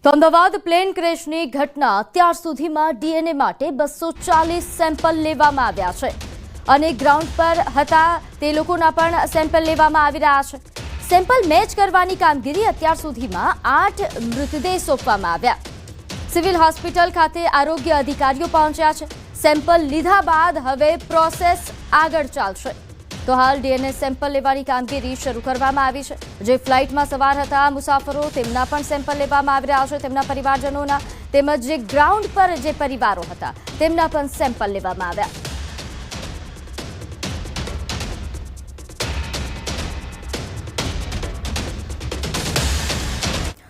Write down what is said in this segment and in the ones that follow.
તો અમદાવાદ પ્લેન ક્રેશની ઘટના અત્યાર સુધીમાં ડીએનએ માટે 240 સેમ્પલ લેવામાં આવ્યા છે અને ગ્રાઉન્ડ પર હતા તે લોકોના પણ સેમ્પલ લેવામાં આવી રહ્યા છે. સેમ્પલ મેચ કરવાની કામગીરી અત્યાર સુધીમાં 8 મૃતદેહ સોંપવામાં આવ્યા. સિવિલ હોસ્પિટલ ખાતે આરોગ્ય અધિકારીઓ પહોંચ્યા છે. સેમ્પલ લીધા બાદ હવે પ્રોસેસ આગળ ચાલશે. તો હાલ ડીએનએ સેમ્પલ લેવાની કામગીરી શરૂ કરવામાં આવી છે. જે ફ્લાઇટમાં સવાર હતા મુસાફરો તેમના પણ સેમ્પલ લેવામાં આવી રહ્યા છે. તેમના પરિવારજનોના તેમજ જે ગ્રાઉન્ડ પર જે પરિવારો હતા તેમના પણ સેમ્પલ લેવામાં આવ્યા.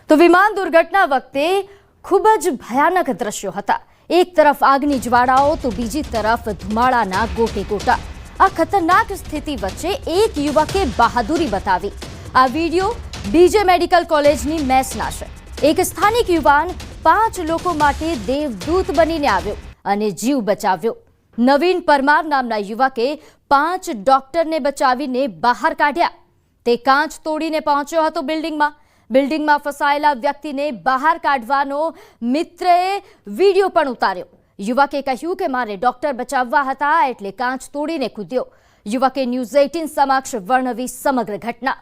તો વિમાન દુર્ઘટના વખતે ખૂબ જ ભયાનક દ્રશ્યો હતા. એક તરફ આગની જ્વાળાઓ તો બીજી તરફ ધુમાડાના ગોટે ગોટા. આ ખતરનાક સ્થિતિ વચ્ચે એક યુવકે બહાદુરી બતાવી. આ વિડીયો બીજે મેડિકલ કોલેજની મેસના છે. એક સ્થાનિક યુવાન 5 લોકો માટે દેવદૂત બનીને આવ્યો અને જીવ બચાવ્યો. નવીન પરમાર નામના યુવકે 5 ડોક્ટરને બચાવીને બહાર કાઢ્યા. તે કાચ તોડીને પહોંચ્યો હતો બિલ્ડિંગમાં ફસાયેલા વ્યક્તિને બહાર કાઢવાનો મિત્રએ વિડીયો પણ ઉતાર્યો. યુવકે કહ્યું કે મારે ડોક્ટર બચાવવા હતા એટલે કાચ તોડીને કૂદ્યો. યુવકે ન્યૂઝ 18 સમક્ષ વર્ણવી સમગ્ર ઘટના.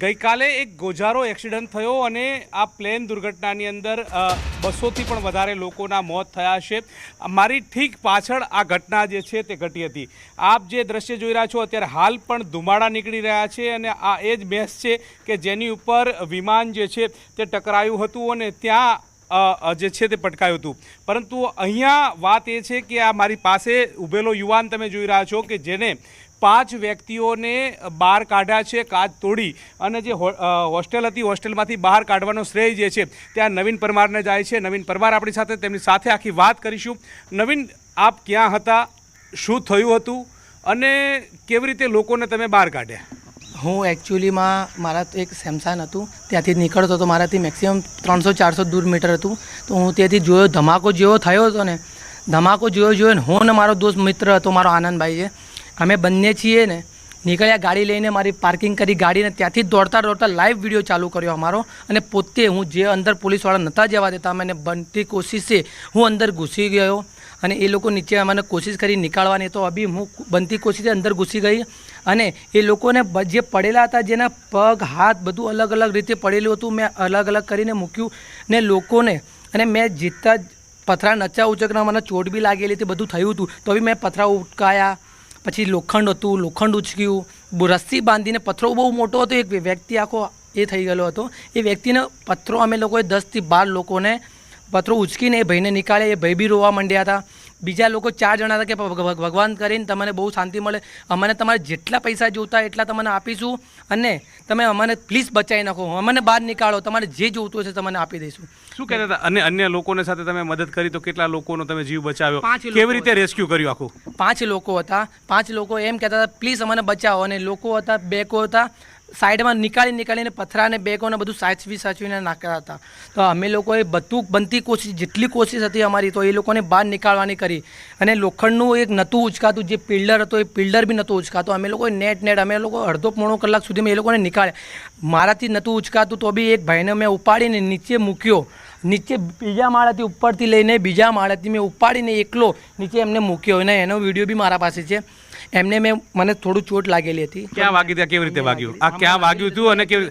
ગઈકાલે એક ગોઝારો એક્સિડન્ટ થયો અને આ પ્લેન દુર્ઘટનાની અંદર 200થી પણ વધારે લોકોના મોત થયા છે. મારી ઠીક પાછળ આ ઘટના જે છે તે ઘટી હતી. આપ જે દ્રશ્ય જોઈ રહ્યા છો અત્યારે હાલ પણ ધુમાડા નીકળી રહ્યા છે અને આ એ જ મેસ છે કે જેની ઉપર વિમાન જે છે તે ટકરાયું હતું અને ત્યાં જે છે તે પટકાયું હતું. પરંતુ અહીંયા વાત એ છે કે આ મારી પાસે ઊભેલો યુવાન તમે જોઈ રહ્યા છો કે જેને 5 વ્યક્તિઓને બહાર કાઢ્યા છે કાચ તોડી અને જે હોસ્ટેલ હતી હોસ્ટેલમાંથી બહાર કાઢવાનો શ્રેય જે છે ત્યાં નવીન પરમારને જાય છે. નવીન પરમાર આપણી સાથે તેમની સાથે આખી વાત કરીશું. નવીન, આપ ક્યાં હતા, શું થયું હતું અને કેવી રીતે લોકોને તમે બહાર કાઢ્યા? હું એકચ્યુઅલીમાં મારા એક સેમસાન હતું ત્યાંથી નીકળતો હતો. મારાથી મેક્સિમમ 300-400 દૂર મીટર હતું. તો હું ત્યાંથી જોયો ધમાકો જેવો થયો હતો ને ધમાકો જોયો ને હું ને મારો દોસ્ત મિત્ર હતો મારો આનંદભાઈ છે. અમે બંને છીએ ને નીકળ્યા ગાડી લઈને મારી પાર્કિંગ કરી ગાડીને ત્યાંથી દોડતા લાઈવ વિડીયો ચાલુ કર્યો અમારો. અને પોતે હું જે અંદર પોલીસવાળા નહોતા જવા દેતા મને બનતી કોશિશે હું અંદર ઘૂસી ગયો અને એ લોકો નીચે અમને કોશિશ કરી નીકાળવાની. તો અભી હું બનતી કોશિશે અંદર ઘૂસી ગઈ અને એ લોકોને જે પડેલા હતા જેના પગ હાથ બધું અલગ અલગ રીતે પડેલું હતું મેં અલગ અલગ કરીને મૂક્યું ને લોકોને. અને મેં જીતતા પથરા નચા ઉચકના મને ચોટ બી લાગેલી હતી બધું થયું હતું તો બી મેં પથરા ઉટકાયા. પછી લોખંડ હતું લોખંડ ઉચક્યું. રસ્સી બાંધીને પથ્થરો બહુ મોટો હતો. એક વ્યક્તિ આખો એ થઈ ગયેલો હતો. એ વ્યક્તિને પથ્થરો અમે લોકોએ 10થી 12 લોકોને પથ્થરો ઉચકીને એ ભાઈને નીકાળે. એ ભાઈ બી રોવા માંડ્યા હતા. બીજા લોકો 4 જણા હતા કે ભગવાન કરીને તમને બહુ શાંતિ મળે, અમને તમારે જેટલા પૈસા જોતા એટલા તમને આપીશું અને તમે અમને પ્લીઝ બચાવી નાખો, અમને બહાર નીકાળો, તમારે જે જોતું હશે તમને આપી દઈશું. શું કહેતા હતા? અને અન્ય લોકોને સાથે તમે મદદ કરી તો કેટલા લોકોનો તમે જીવ બચાવ્યો? કેવી રીતે રેસ્ક્યુ કર્યું આખું? 5 લોકો હતા. 5 લોકો એમ કહેતા હતા પ્લીઝ અમને બચાવો અને લોકો હતા 2 હતા સાઈડમાં નીકાળીને પથરાને બેગોને બધું સાચવીને નાખ્યા હતા. તો અમે લોકોએ બધું બનતી કોશિશ જેટલી કોશિશ હતી અમારી તો એ લોકોને બહાર નીકાળવાની કરી. અને લોખંડનું એક નહોતું ઉચકાતું જે પિલ્ડર હતો એ પિલ્ડર બી નહોતું ઉચકાતું. અમે લોકોએ નેટ અમે લોકો અડધો-પોણો કલાક સુધીમાં એ લોકોને નીકાળ્યા. મારાથી નહોતું ઉચકાતું તો બી એક ભાઈને મેં ઉપાડીને નીચે મૂક્યો. નીચે બીજા માળાથી ઉપરથી લઈને બીજા માળાથી મેં ઉપાડીને એકલો નીચે એમને મૂક્યો અને એનો વિડીયો બી મારા પાસે છે. એમને મને થોડું ચોટ લાગેલી હતી. ક્યાં વાગી ત્યાં કેવી રીતે વાગ્યું? આ ક્યાં વાગ્યું હતું અને કેવી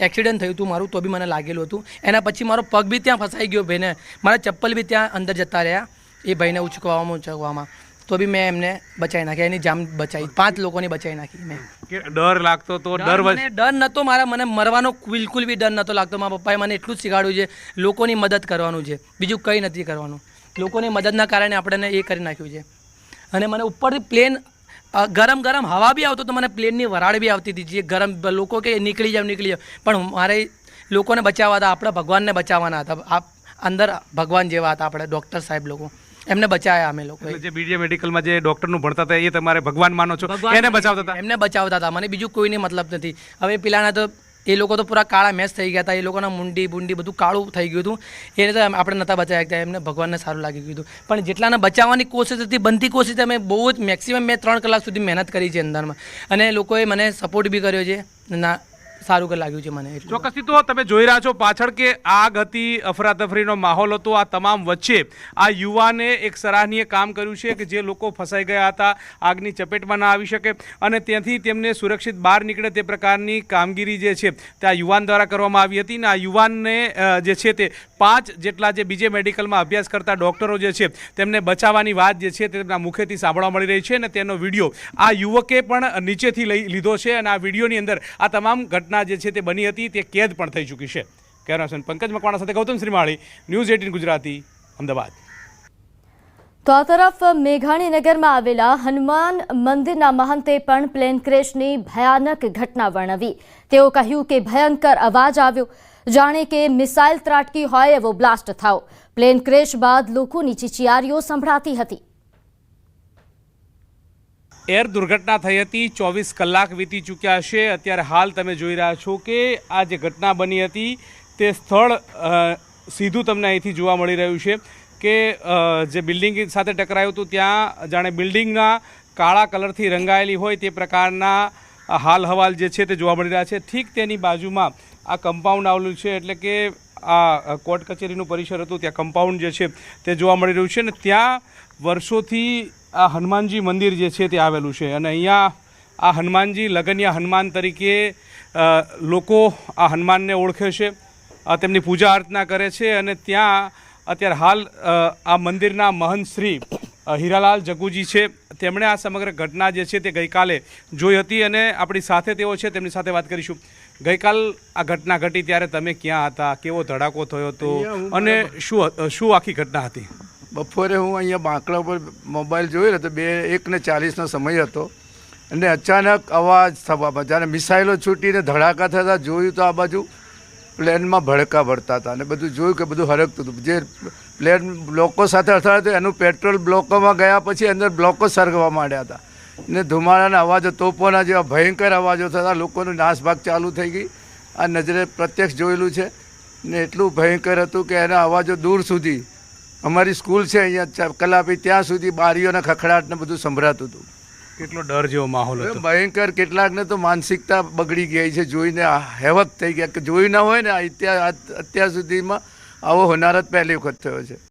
એક્સિડન્ટ થયું હતું મારું તો બી મને લાગેલું હતું. એના પછી મારો પગ બી ત્યાં ફસાઈ ગયો ભાઈને. મારા ચપ્પલ બી ત્યાં અંદર જતા રહ્યા એ ભાઈને ઉચકવામાં તો બી મેં એમને બચાવી નાખ્યા. એની જાન બચાવી 5 લોકોની બચાવી નાખી મેં. ડર લાગતો તો? ડર નહોતો મને મરવાનો બિલકુલ બી ડર નહોતો લાગતો. મારા પપ્પાએ મને એટલું જ શીખવાડ્યું છે લોકોની મદદ કરવાનું છે, બીજું કંઈ નથી કરવાનું. લોકોની મદદના કારણે આપણને એ કરી નાખ્યું છે. અને મને ઉપરથી પ્લેન ગરમ હવા બી આવતો તો મને પ્લેનની વરાળ બી આવતી હતી જે ગરમ લોકો કે નીકળી જાવ પણ મારે લોકોને બચાવવા હતા. આપણા ભગવાનને બચાવવાના હતા. અંદર ભગવાન જેવા હતા આપણે ડૉક્ટર સાહેબ લોકો એમને બચાવ્યા અમે લોકો. જે બીજે મેડિકલમાં જે ડૉક્ટરનું ભણતા હતા એ તમારે ભગવાન માનો છો? એને બચાવતા હતા? એમને બચાવતા હતા. મને બીજું કોઈને મતલબ નથી. હવે પેલાના તો એ લોકો તો પૂરા કાળા મેચ થઈ ગયા હતા, એ લોકોના મુંડી બુંડી બધું કાળું થઈ ગયું હતું. એને તો આપણે નહોતા બચાવી શકતા, એમને ભગવાનને સારું લાગી ગયું હતું. પણ જેટલાને બચાવવાની કોશિશ હતી, બનતી કોશિશ અમે બહુ જ મેક્સિમમ મેં 3 કલાક સુધી મહેનત કરી છે અંદરમાં, અને લોકોએ મને સપોર્ટ બી કર્યો છે. ના સારું લાગ્યું છે મને. ચોક્કસથી તો તમે જોઈ રહ્યા છો પાછળ કે આગ હતી, અફરાતફરીનો માહોલ હતો. આ તમામ વચ્ચે આ યુવાને એક સરાહનીય કામ કર્યું છે કે જે લોકો ફસાઈ ગયા હતા, આગની ચપેટમાં ના આવી શકે અને ત્યાંથી તેમને સુરક્ષિત બહાર નીકળે તે પ્રકારની કામગીરી જે છે તે આ યુવાન દ્વારા કરવામાં આવી હતી. અને આ યુવાનને જે છે તે 5 જેટલા જે બીજે મેડિકલમાં અભ્યાસ કરતા ડૉક્ટરો જે છે તેમને બચાવવાની વાત જે છે તે તેમના મુખેથી સાંભળવા મળી રહી છે. અને તેનો વિડીયો આ યુવકે પણ નીચેથી લીધો છે અને આ વિડીયોની અંદર આ તમામ ઘટના જે છે તે બની હતી તે કેદ પણ થઈ ચૂકી છે. કેમેરામેન પંકજ મકવાણા સાથે ગૌતમ શ્રીમાળી, ન્યૂઝ 18 ગુજરાતી, અમદાવાદ. તો આ તરફ મેઘાણીનગરમાં આવેલા હનુમાન મંદિરના મહંતે પણ પ્લેન ક્રેશની ભયાનક ઘટના વર્ણવી. તેઓ કહ્યું કે ભયંકર અવાજ આવ્યો, જાણે કે મિસાઇલ ત્રાટકી હોય એવો બ્લાસ્ટ થયો. પ્લેન ક્રેશ બાદ લોકોની ચીચિયારીઓ સંભળાતી હતી. એર દુર્ઘટના થઈ હતી, 24 કલાક વીતી ચૂક્યા છે. અત્યારે હાલ તમે જોઈ રહ્યા છો કે આ જે ઘટના બની હતી તે સ્થળ સીધું તમને અહીંથી જોવા મળી રહ્યું છે કે જે બિલ્ડિંગ સાથે ટકરાયું હતું ત્યાં જાણે બિલ્ડિંગના કાળા કલરથી રંગાયેલી હોય તે પ્રકારના હાલ હવાલ જે છે તે જોવા મળી રહ્યા છે. ઠીક તેની બાજુમાં આ કમ્પાઉન્ડ આવેલું છે, એટલે કે આ કોર્ટ કચેરીનું પરિસર હતું, ત્યાં કમ્પાઉન્ડ જે છે તે જોવા મળી રહ્યું છે. અને ત્યાં વર્ષોથી આ હનુમાનજી મંદિર જે છે તે આવેલું છે અને અહીંયા આ હનુમાનજી લગનિયા હનુમાન તરીકે લોકો આ હનુમાનને ઓળખે છે, તેમની પૂજા અર્ચના કરે છે. અને ત્યાં અત્યારે હાલ આ મંદિરના મહંત શ્રી હીરાલાલ જગુજી છે, તેમણે આ સમગ્ર ઘટના જે છે તે ગઈકાલે જોઈ હતી અને આપણી સાથે તેઓ છે, તેમની સાથે વાત કરીશું. ગઈકાલ આ ઘટના ઘટી ત્યારે તમે ક્યાં હતા, કેવો ધડાકો થયો હતો અને શું આખી ઘટના હતી? બપોરે હું અહીંયા બાંકડા પર મોબાઈલ જોઈ રહ્યો હતો, 1:40નો સમય હતો અને અચાનક અવાજ થવા, જ્યારે મિસાઇલો છૂટીને ધડાકા થતા જોયું તો આ બાજુ પ્લેનમાં ભડકા ભરતા હતા અને બધું જોયું કે બધું હરકતું હતું. જે પ્લેન બ્લોકો સાથે અથડાતું એનું પેટ્રોલ બ્લોકોમાં ગયા પછી અંદર બ્લોકો સળગવા માંડ્યા હતા ને ધુમાડાના અવાજો, તોપોના જેવા ભયંકર અવાજો થતા લોકોનું નાસભાગ ચાલુ થઈ ગઈ. આ નજરે પ્રત્યક્ષ જોયેલું છે ને એટલું ભયંકર હતું કે એના અવાજો દૂર સુધી, અમારી સ્કૂલ છે અહીંયા કલાપી, ત્યાં સુધી બારીઓના ખખડાટ ને બધું સંભળાતું હતું. કેટલો ડર જેવો માહોલ હતો, ભયંકર. કેટલાકને તો માનસિકતા બગડી ગઈ છે, જોઈને હેવક થઈ ગયા કે જોઈ ના હોય ને અત્યાર સુધીમાં આવો હોનારત પહેલી વખત થયો છે.